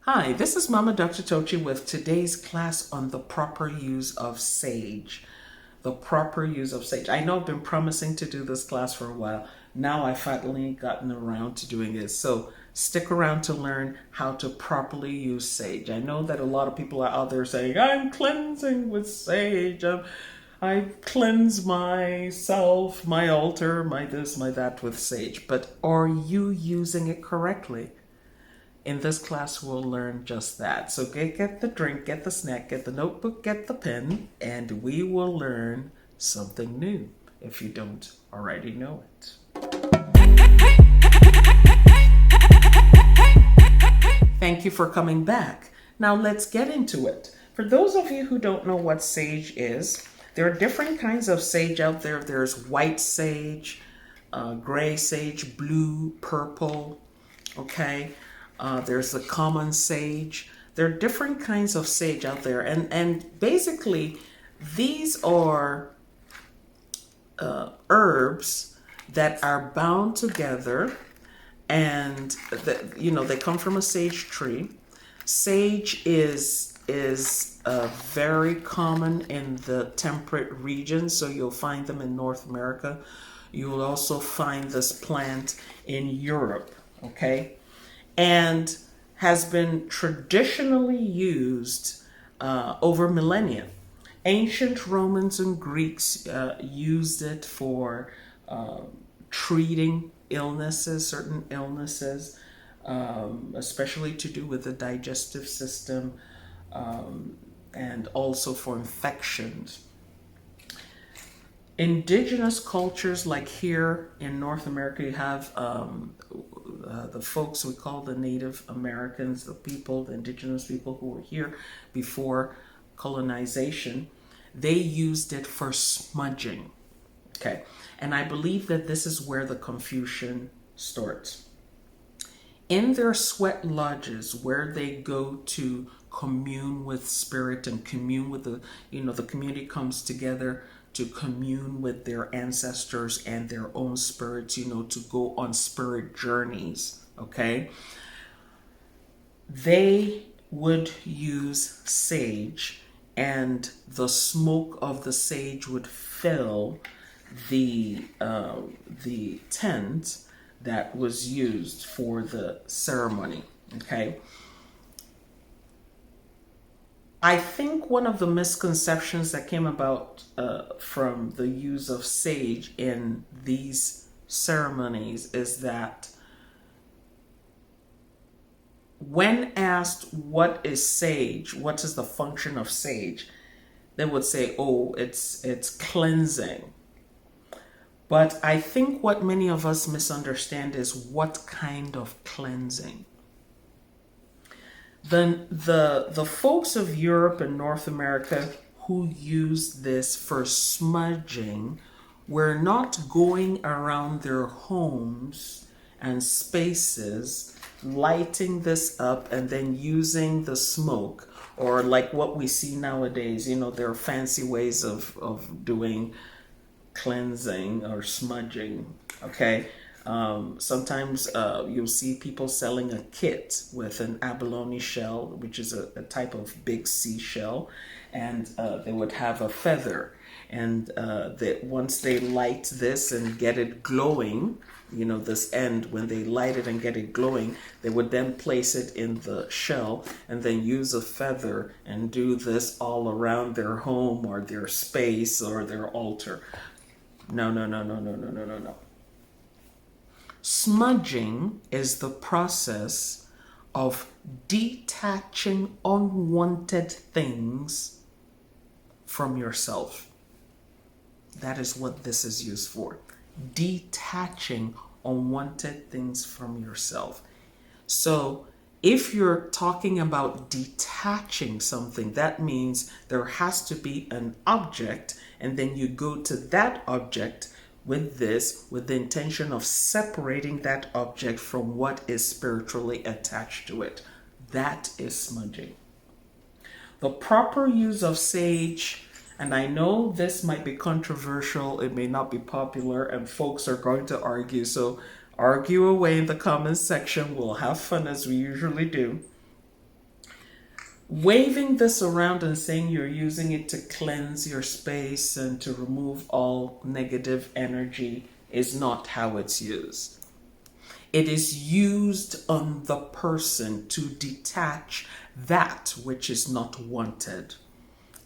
Hi, this is Mama Dr. Tochi with today's class on the proper use of sage. The proper use of sage. I know I've been promising to do this class for a while. Now I've finally gotten around to doing it. So stick around to learn how to properly use sage. I know that a lot of people are out there saying, I'm cleansing with sage. I cleanse myself, my altar, my this, my that with sage. But are you using it correctly? In this class, we'll learn just that. So get the drink, get the snack, get the notebook, get the pen, and we will learn something new if you don't already know it. Thank you for coming back. Now let's get into it. For those of you who don't know what sage is, there are different kinds of sage out there. There's white sage, gray sage, blue, purple, okay? There's the common sage. There are different kinds of sage out there. And basically, these are herbs that are bound together, and they come from a sage tree. Sage is very common in the temperate regions, so you'll find them in North America. You will also find this plant in Europe, okay? And has been traditionally used over millennia. Ancient Romans and Greeks used it for treating illnesses, certain illnesses, especially to do with the digestive system, and also for infections. Indigenous cultures, like here in North America, you have the folks we call the Native Americans, the indigenous people who were here before colonization. They used it for smudging, okay? And I believe that this is where the confusion starts. In their sweat lodges, where they go to commune with spirit and commune with the community comes together to commune with their ancestors and their own spirits, to go on spirit journeys, okay? They would use sage, and the smoke of the sage would fill the tent that was used for the ceremony, okay? I think one of the misconceptions that came about from the use of sage in these ceremonies is that when asked what is sage, what is the function of sage, they would say, oh, it's cleansing. But I think what many of us misunderstand is what kind of cleansing. Then the folks of Europe and North America who used this for smudging were not going around their homes and spaces lighting this up and then using the smoke, or like what we see nowadays. There are fancy ways of doing cleansing or smudging, okay? Sometimes you'll see people selling a kit with an abalone shell, which is a type of big seashell, and they would have a feather. And once they light this and get it glowing, this end, when they light it and get it glowing, they would then place it in the shell and then use a feather and do this all around their home or their space or their altar. No. Smudging is the process of detaching unwanted things from yourself. That is what this is used for. Detaching unwanted things from yourself. So if you're talking about detaching something, that means there has to be an object, and then you go to that object with the intention of separating that object from what is spiritually attached to it. That is smudging. The proper use of sage, and I know this might be controversial, it may not be popular, and folks are going to argue, so argue away in the comments section. We'll have fun as we usually do. Waving this around and saying you're using it to cleanse your space and to remove all negative energy is not how it's used. It is used on the person to detach that which is not wanted,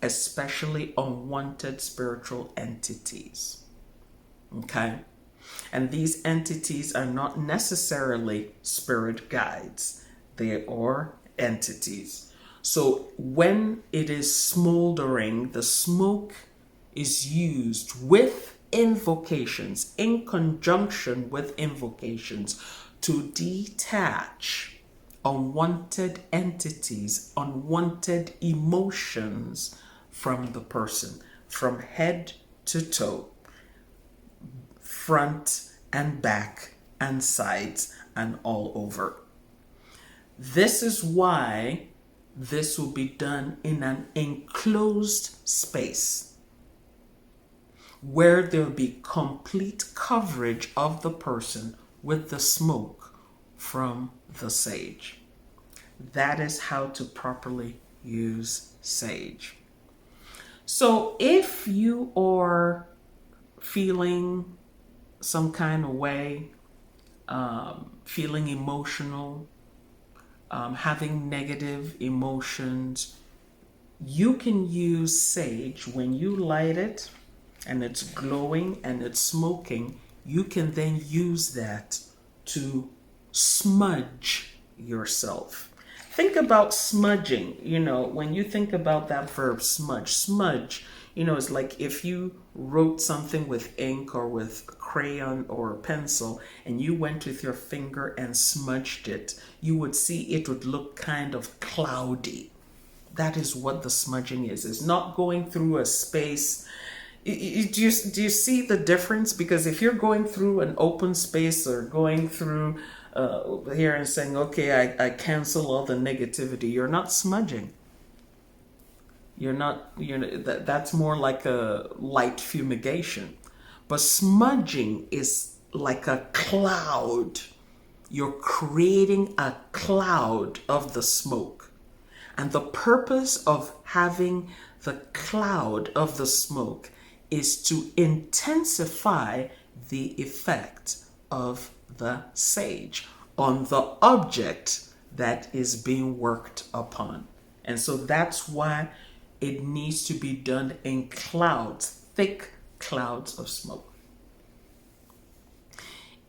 especially unwanted spiritual entities. Okay? And these entities are not necessarily spirit guides, they are entities. So when it is smoldering, the smoke is used with invocations, in conjunction with invocations, to detach unwanted entities, unwanted emotions from the person, from head to toe, front and back and sides and all over. This is why this will be done in an enclosed space where there will be complete coverage of the person with the smoke from the sage. That is how to properly use sage. So if you are feeling some kind of way, feeling emotional, having negative emotions, you can use sage. When you light it and it's glowing and it's smoking, you can then use that to smudge yourself. Think about smudging. When you think about that verb smudge, it's like if you wrote something with ink or with crayon or a pencil and you went with your finger and smudged it, you would see it would look kind of cloudy. That is what the smudging is. It's not going through a space. Do you see the difference? Because if you're going through an open space or going through here and saying, okay, I cancel all the negativity, you're not smudging. That's more like a light fumigation. But smudging is like a cloud. You're creating a cloud of the smoke. And the purpose of having the cloud of the smoke is to intensify the effect of the sage on the object that is being worked upon. And so that's why it needs to be done in clouds, thick clouds of smoke.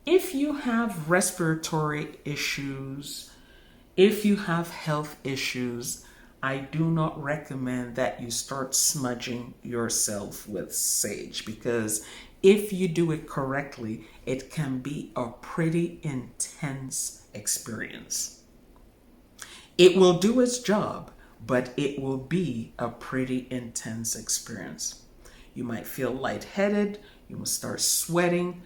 If you have respiratory issues, if you have health issues, I do not recommend that you start smudging yourself with sage, because if you do it correctly, it can be a pretty intense experience. It will do its job, but it will be a pretty intense experience. You might feel lightheaded, you will start sweating,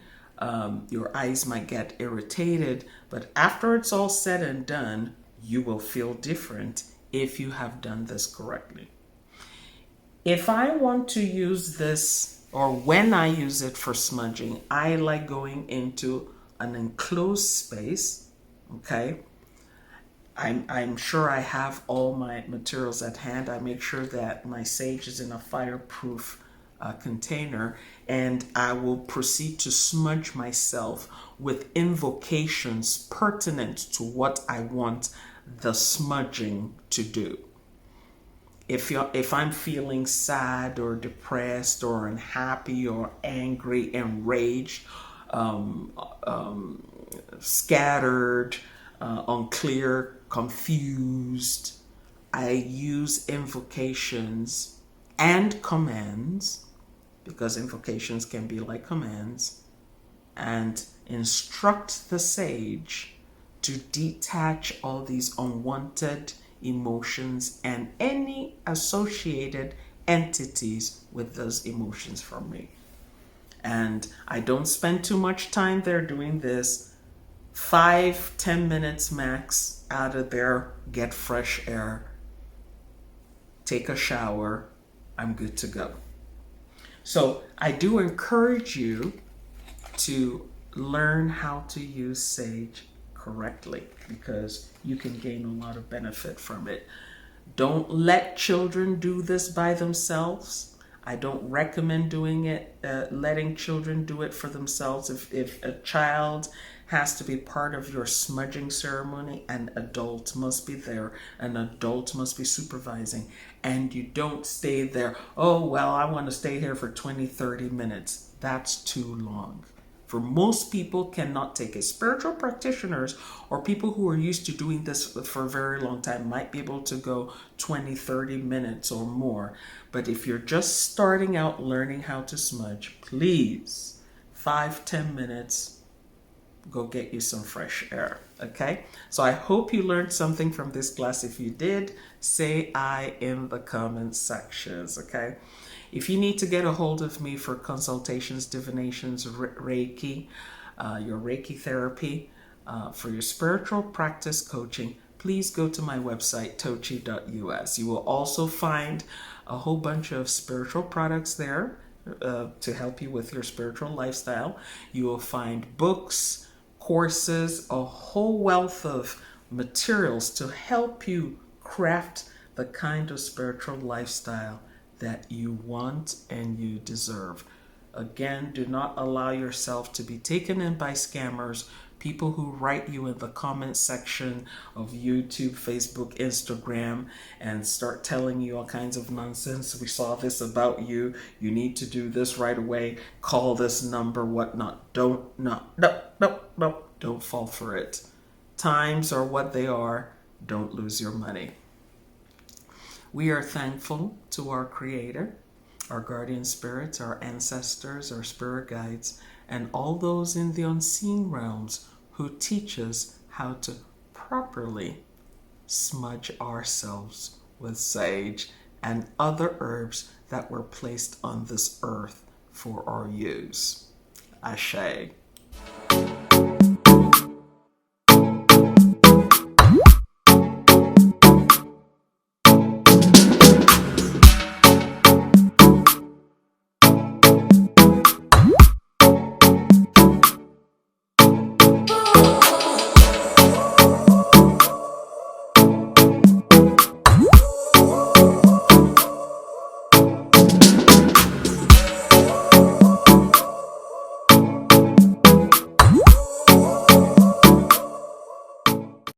your eyes might get irritated, but after it's all said and done, you will feel different if you have done this correctly. If I want to use this, or when I use it for smudging, I like going into an enclosed space, okay? I'm sure I have all my materials at hand. I make sure that my sage is in a fireproof container, and I will proceed to smudge myself with invocations pertinent to what I want the smudging to do. If I'm feeling sad or depressed or unhappy or angry, enraged, scattered, unclear, confused, I use invocations and commands, because invocations can be like commands, and instruct the sage to detach all these unwanted emotions and any associated entities with those emotions from me. And I don't spend too much time there doing this. 5-10 minutes max out of there, get fresh air, take a shower, I'm good to go. So I do encourage you to learn how to use sage correctly, because you can gain a lot of benefit from it. Don't let children do this by themselves. I don't recommend doing it, letting children do it for themselves. If a child has to be part of your smudging ceremony, an adult must be there. An adult must be supervising. And you don't stay there, oh, well, I want to stay here for 20, 30 minutes. That's too long. For most people cannot take it. Spiritual practitioners or people who are used to doing this for a very long time might be able to go 20, 30 minutes or more. But if you're just starting out learning how to smudge, please, 5, 10 minutes, go get you some fresh air, okay? So I hope you learned something from this class. If you did, say I in the comment sections, okay? If you need to get a hold of me for consultations, divinations, Reiki, your Reiki therapy, for your spiritual practice coaching, please go to my website, tochi.us. You will also find a whole bunch of spiritual products there to help you with your spiritual lifestyle. You will find books, courses, a whole wealth of materials to help you craft the kind of spiritual lifestyle that you want and you deserve. Again, do not allow yourself to be taken in by scammers, people who write you in the comment section of YouTube, Facebook, Instagram, and start telling you all kinds of nonsense. We saw this about you. You need to do this right away. Call this number, whatnot. Don't fall for it. Times are what they are. Don't lose your money. We are thankful to our Creator, our guardian spirits, our ancestors, our spirit guides, and all those in the unseen realms who teach us how to properly smudge ourselves with sage and other herbs that were placed on this earth for our use. Ashe.